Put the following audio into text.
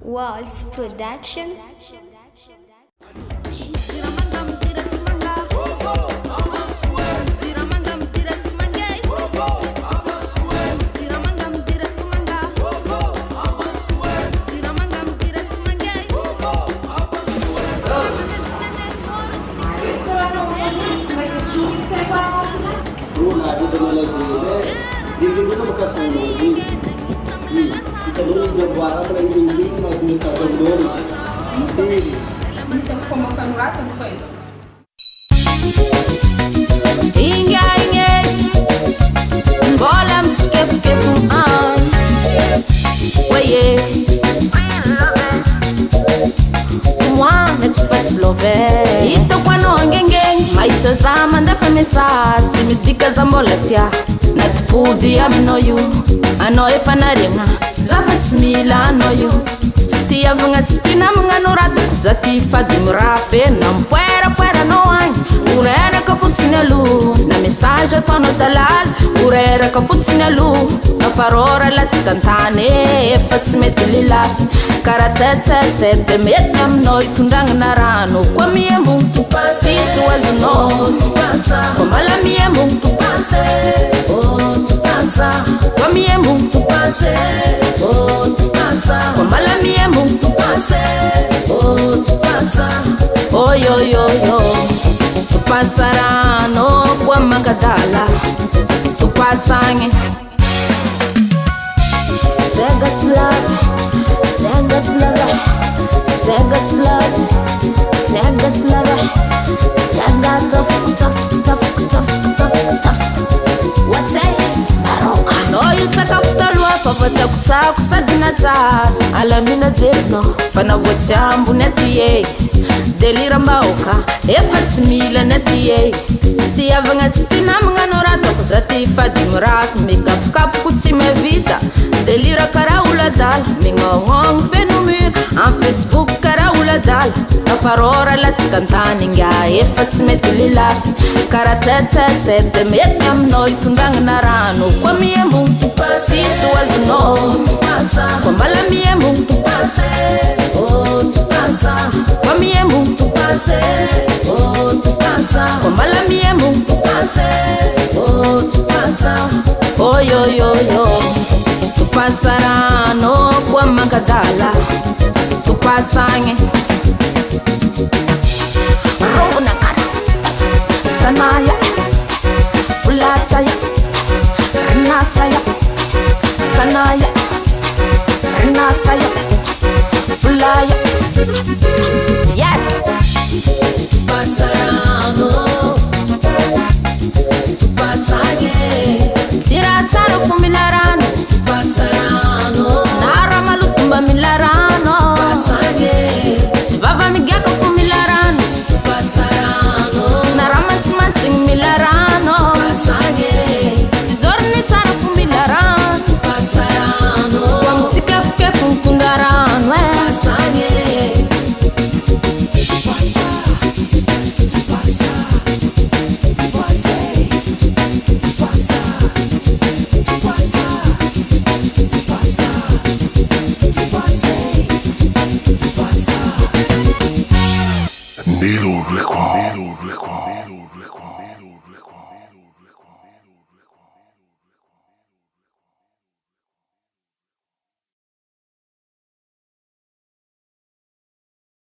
Walls Production. Kita dulu jaguara para ninguém, mas começar a jogar. Então, como eu lá, tanto coisa. Bola me esquece que One to fetch love. Ito quando angeng maita zama nda famesa simi dika zambolatia na tpudi amno you ano e fanarina zafat smila ano you stia vanga stina mga norata zati fadim rafe nam puera no an urera ka futsinelu na mensagem tono dalal urera ka futsinelu na farora la tskantane fatsmetilila karatata te metam noi tundang narano kwa miemu sisi wazuno komala miemu kwa miemu komala miemu oyoyoyo tupasarano kwa magadala tupasange Sagats love, Sagats love, Sagats love, Sagats love, Sagat tough. What's it? Baroka. No, you suck up the love of a talk, Sadina Tat, Alamina Jelno, Fanawachambu Netie, Delira Mauka, Efforts Mila Netie, Stiavang at Stinamanorato, Zati Fadim Rak, make up cap, put me vita. Delira karaula dal, mingongong fenumir, an Facebook karaula dal, na farora lats kantaninga, efats metilila, karatata tete metam noi tundang narano, kwa miemu, sitsu wazuno, kwa mala miemu, kwa miemu, kwa mala miemu, oyoyoyo. Tupasarano kwa magadala tupasange rongo na kara tanaya